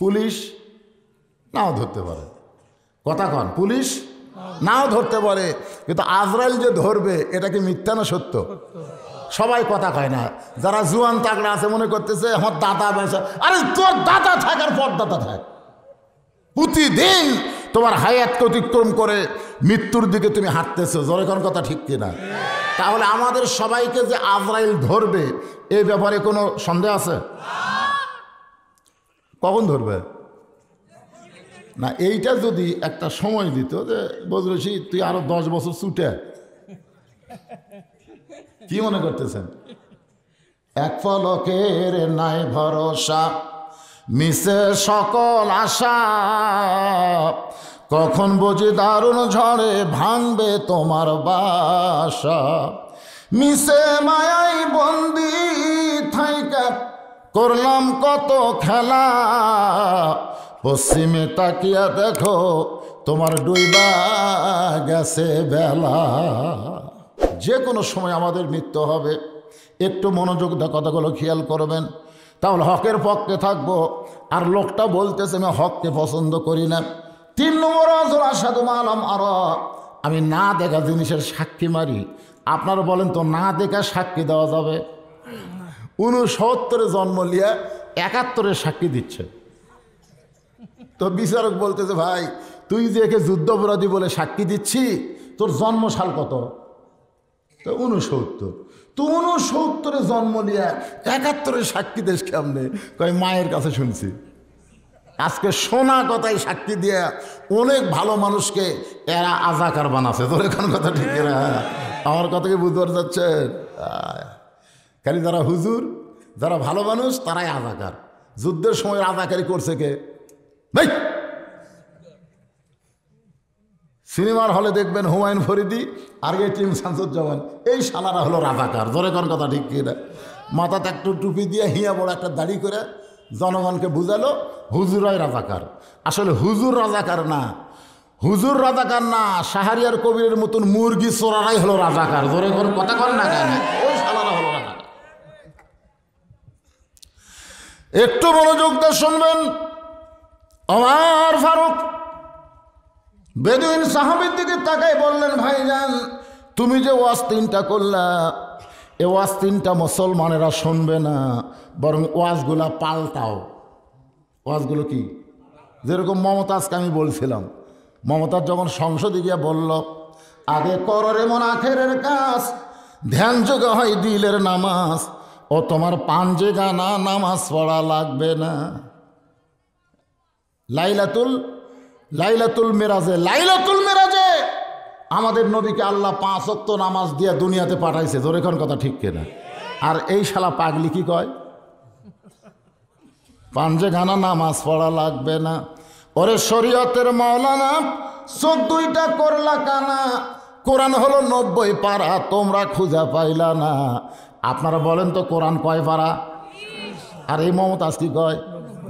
পুলিশ নাও ধরতে পারে, কথা কন, পুলিশ নাও ধরতে পারে, কিন্তু আজরাইল যে ধরবে এটা কি মিথ্যা না সত্য? সবাই কথা কয় না, যারা জুয়ান তাগড়া আছে মনে করতেছে আমার দাদা বেঁচে, আরে তোর দাদা থাক আর পর দাদা থাক, প্রতিদিন তোমার হায়াত অতিক্রম করে মৃত্যুর দিকে তুমি হাঁটতেছো, জোরে কোন কথা ঠিক কিনা? তাহলে আমাদের সবাইকে যে আজরাইল ধরবে এই ব্যাপারে কোনো সন্দেহ আছে? কখন ধরবে না? এইটা যদি একটা সময় দিত যে বজরসি তুই আরো 10 বছর ছুটে, কি মনে করতেছেন? এক পলকের নাই ভরসা, মিশে সকল আশা, কখন বুঝি দারুণ ঝড়ে ভাঙবে তোমার বাসা, মিশে মায়াই বন্দি থাইকা করলাম কত খেলা, পশ্চিমে তাকিয়া দেখো তোমার ডুইবা গেছে বেলা। যে কোনো সময় আমাদের মৃত্যু হবে, একটু মনোযোগ দিয়ে কথাগুলো খেয়াল করবেন, তাহলে হকের পক্ষে থাকবো। আর লোকটা বলতেছে আমি হককে পছন্দ করি না। 3 নম্বর আজর আসাদু মালাম আর, আমি না দেখা জিনিসের সাক্ষী মারি। আপনারা বলেন তো না দেখা সাক্ষী দেওয়া যাবে? 69 জন্ম লিয়া 71 সাক্ষী দিচ্ছে। তো বিচারক বলতেছে ভাই তুই যে একে যুদ্ধাপরাধী বলে সাক্ষী দিচ্ছি, তোর জন্মসাল কত? তো 69। তো 69 জন্ম লিয়া 71 সাক্ষী দেশ কেমনে? কয় মায়ের কাছে শুনছি। আজকে শোনা কথাই সাক্ষী দিয়ে অনেক ভালো মানুষকে এরা আজাকার বানাচ্ছে। তোর এখন কথা ঠিক না? আমার কথা কি বুঝতে যাচ্ছেন? খালি যারা হুজুর, যারা ভালো মানুষ তারাই আজাকার। যুদ্ধের সময় আজাকারি করছে কে ভাই? সিনেমার হলে দেখবেন হুমায়ুন ফরিদি আর টিম শামসুজ্জামান, এই শালারা হলো রাজাকার। জোরে কোন কথা ঠিক কিনা? মাথাতে একটু টুপি দিয়ে হিয়া বড় একটা দাড়ি করে জনগণকে বুঝালো হুজুরাই রাজাকার। আসলে হুজুর রাজাকার না, হুজুর রাজাকার না, শাহরিয়ার কবিরের মতন মুরগি চোরারাই হলো রাজাকার। জোরে কোন কথা কর না কেন? ওই শালারা হলো রাজাকার। একটু মনোযোগ দিয়ে শুনবেন। ওমর ফারুক বেদুইন সাহাবীর দিকে তাকাই বললেন, ভাইজান তুমি যে ওয়াজ 3টা করলা, এ ওয়াজ 3টা মুসলমানেরা শুনবে না, বরং ওয়াজগুলা পাল্টাও। ওয়াজগুলো কি? যেরকম মমতাজকে আমি বলছিলাম, মমতাজ যখন সংসদে গিয়ে বলল আগে কররে মন আখেরের কাজ, ধ্যান যোগ হয় দিলের নামাজ, ও তোমার পাঞ্জে গানা নামাজ পড়া লাগবে না। লাইলাতুল মেরাজে আমাদের নবীকে আল্লাহ 5 ওয়াক্ত নামাজ দিয়ে দুনিয়াতে পাঠাইছে। জোরে কোন কথা ঠিক কিনা? আর এই শালা পাগলি কি কয়? পাঞ্জে গানা নামাজ পড়া লাগবে না। ওরে শরীয়তের মাওলানা 14টা করলা কানা, কোরআন হলো 90 পারা, তোমরা খুঁজা পাইলা না। আপনারা বলেন তো কোরআন কয় পারা? আর এই মমতাজ কি কয়?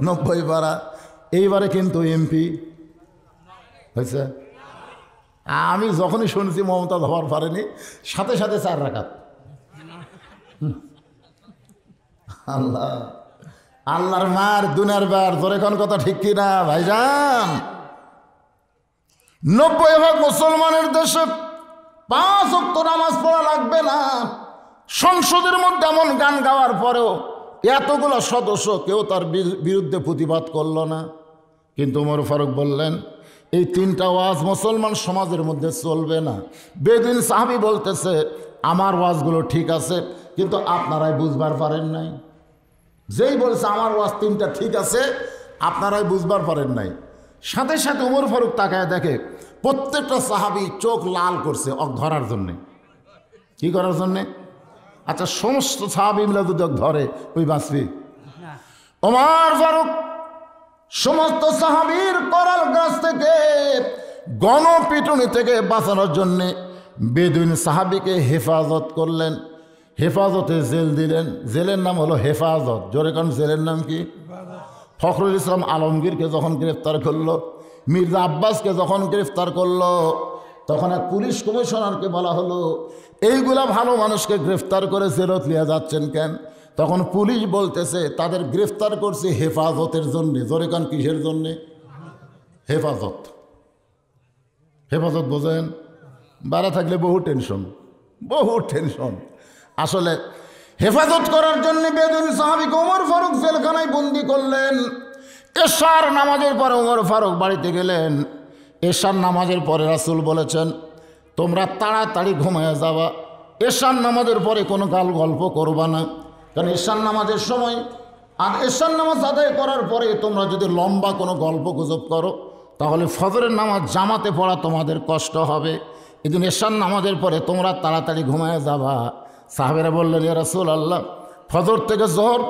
90 পারা। এইবারে কিন্তু এমপি হয়েছে। আমি যখনই শুনছি মমতাজ হওয়ার পারেনি, সাথে সাথে 4 রাকাত। আল্লাহ আল্লাহর মার দুনিয়ার বার। তোর এখন কথা ঠিক কিনা ভাইজান? 90% মুসলমানের দেশে 5 ওয়াক্ত নামাজ পড়া লাগবে না। সংসদের মধ্যে এমন গান গাওয়ার পরেও এতগুলো সদস্য কেউ তার বিরুদ্ধে প্রতিবাদ করল না। কিন্তু ওমর ফারুক বললেন এই 3টা ওয়াজ মুসলমান সমাজের মধ্যে চলবে না। বেদুইন সাহাবী বলতেছে আমার ওয়াজগুলো ঠিক আছে, কিন্তু আপনারাই বুঝবার পারেন নাই। যেই বলছে আমার ওয়াজ 3টা ঠিক আছে, আপনারাই বুঝবার পারেন নাই। সাথে সাথে ওমর ফারুক তাকায় দেখে প্রত্যেকটা সাহাবী চোখ লাল করছে ধরার জন্যে। কি করার জন্যে? আচ্ছা সমস্ত সাহাবী মিলে যদি ধরে ওই বাঁচবি? ওমর ফারুক সমস্ত সাহাবীর করাল গাছ থেকে গণপিটুনি থেকে বাঁচানোর জন্যে বেদুইন সাহাবীকে হেফাজত করলেন। হেফাজতে জেল দিলেন। জেলের নাম হলো হেফাজত। জোরে কারণ জেলের নাম কি? ফখরুল ইসলাম আলমগীরকে যখন গ্রেফতার করলো, মির্জা আব্বাসকে যখন গ্রেফতার করলো, তখন এক পুলিশ কমিশনারকে বলা হলো এইগুলা ভালো মানুষকে গ্রেফতার করে জেলত নিয়ে যাচ্ছেন কেন? তখন পুলিশ বলতেছে তাদের গ্রেফতার করছে হেফাজতের জন্যে। জোরে কান কিসের জন্যে? হেফাজত। হেফাজত বোঝেন? বাড়া থাকলে বহু টেনশন। আসলে হেফাজত করার জন্য বেদুইন সাহাবীকে ওমর ফারুক জেলখানায় বন্দি করলেন। এশার নামাজের পরে ওমর ফারুক বাড়িতে গেলেন। এশার নামাজের পরে রাসূল বলেছেন তোমরা তাড়াতাড়ি ঘুমায় যাবা, এশার নামাজের পরে কোনো গল্প করবা না। কারণ এশার নামাজের সময় আর এশার নামাজ আদায় করার পরে তোমরা যদি লম্বা কোনো গল্প গুজব করো তাহলে ফজরের নামাজ জামাতে পড়া তোমাদের কষ্ট হবে। এই জন্য এশার নামাজের পরে তোমরা তাড়াতাড়ি ঘুমায় যাবা। সাহাবেরা বললেন ইয়া রাসূলুল্লাহ, ফজর থেকে জোহর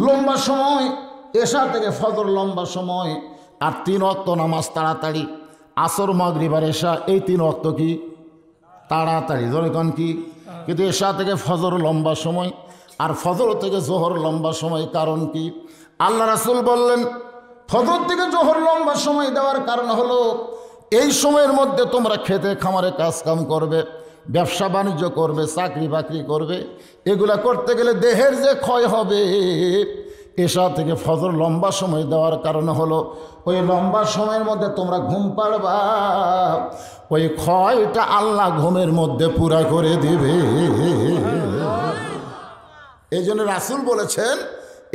লম্বা সময়, এশা থেকে ফজর লম্বা সময়, আর 3 ওয়াক্ত নামাজ তাড়াতাড়ি, আসর মাগরিব আর এশা এই 3 ওয়াক্ত কি তাড়াতাড়ি? ধরে কোন কি? কিন্তু এশা থেকে ফজর লম্বা সময়, আর ফজর থেকে জোহর লম্বা সময়, কারণ কি? আল্লাহ রাসূল বললেন ফজর থেকে জোহর লম্বা সময় দেওয়ার কারণ হলো এই সময়ের মধ্যে তোমরা খেতে খামারে কাজকাম করবে, ব্যবসা বাণিজ্য করবে, চাকরি বাকরি করবে। এগুলা করতে গেলে দেহের যে ক্ষয় হবে, এশা থেকে ফজর লম্বা সময় দেওয়ার কারণ হলো ওই লম্বা সময়ের মধ্যে তোমরা ঘুম পাড়বা, ওই ক্ষয়টা আল্লাহ ঘুমের মধ্যে পুরা করে দিবে। এই জন্য রাসূল বলেছেন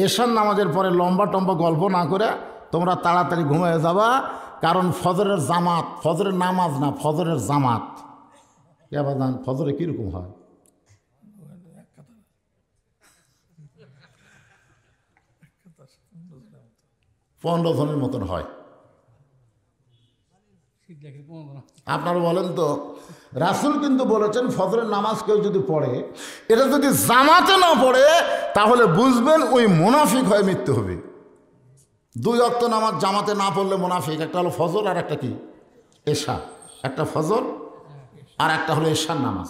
এশার নামাজের পরে লম্বা টম্বা গল্প না করে তোমরা তাড়াতাড়ি ঘুমিয়ে যাবা, কারণ ফজরের জামাত, ফজরের নামাজ না, ফজরের জামাত। কেবাদান ফজরে কীরকম হয়? 15 জনের মতন হয়। আপনারা বলেন তো, রাসূল কিন্তু বলেছেন ফজরের নামাজ কেউ যদি পড়ে, এটা যদি জামাতে না পড়ে তাহলে বুঝবেন ওই মুনাফিক হয়ে মৃত্যু হবে। 2 ওয়াক্ত নামাজ জামাতে না পড়লে মুনাফিক। একটা হলো ফজর আর একটা কি এশা, একটা ফজর আর একটা হলো এশার নামাজ।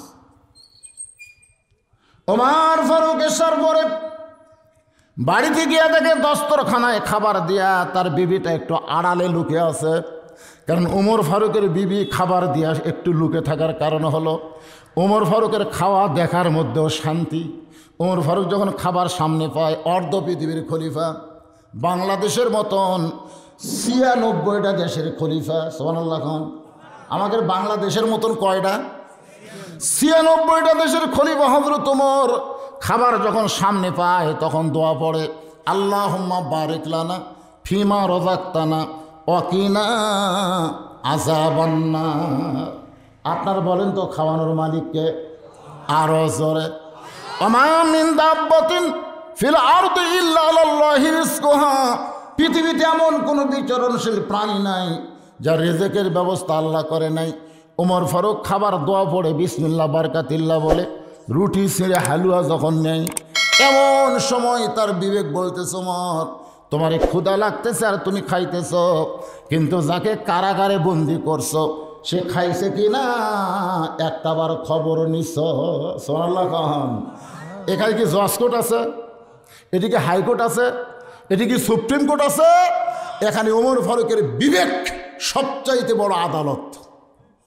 ওমর ফারুক এশার পরে বাড়িতে গিয়ে দেখে দস্তরখানায় খাবার দিয়া তার বিবিটা একটু আড়ালে লুকে আছে। কারণ ওমর ফারুকের বিবি খাবার দিয়া একটু লুকে থাকার কারণ হলো ওমর ফারুকের খাওয়া দেখার মধ্যেও শান্তি। ওমর ফারুক যখন খাবার সামনে পায়, অর্ধ পৃথিবীর খলিফা, বাংলাদেশের মতন 96টা দেশের খলিফা, সুবহানাল্লাহ খান, আমাদের বাংলাদেশের মতন কয়টা? 96টা দেশের খলিফা হযরত ওমর খাবার যখন সামনে পায় তখন দোয়া পড়ে, আল্লাহুম্মা বারিক লানা ফিমা রাযাকতানা ওয়াকিনা আযাবান্নার। আপনার বলেন তো খাওয়ানোর মালিককে? আরো জোরে। ওমা মিন দাব্বাতিন ফিল আরদি ইল্লা আলাল্লাহি রিজকুহা। পৃথিবীতে এমন কোনো বিচরণশীল প্রাণী নাই যার রিজেকের ব্যবস্থা আল্লাহ করে নাই। ওমর ফারুক খাবার দোয়া পড়ে বিসমিল্লাহ বারকাতিল্লাহ বলে রুটি ছিঁড়ে হালুয়া যখন নেই, এমন সময় তার বিবেক বলতেছে, ওমর তোমার ক্ষুধা লাগতেছে আর তুমি খাইতেছ, কিন্তু যাকে কারাগারে বন্দি করছো সে খাইছে কি না একটাবার খবর নিছ? সুবহানাল্লাহ খান। এখানে কি জজ কোর্ট আছে? এদিকে হাইকোর্ট আছে? এদিকে সুপ্রিম কোর্ট আছে? এখানে ওমর ফারুকের বিবেক সবচাইতে বড় আদালত।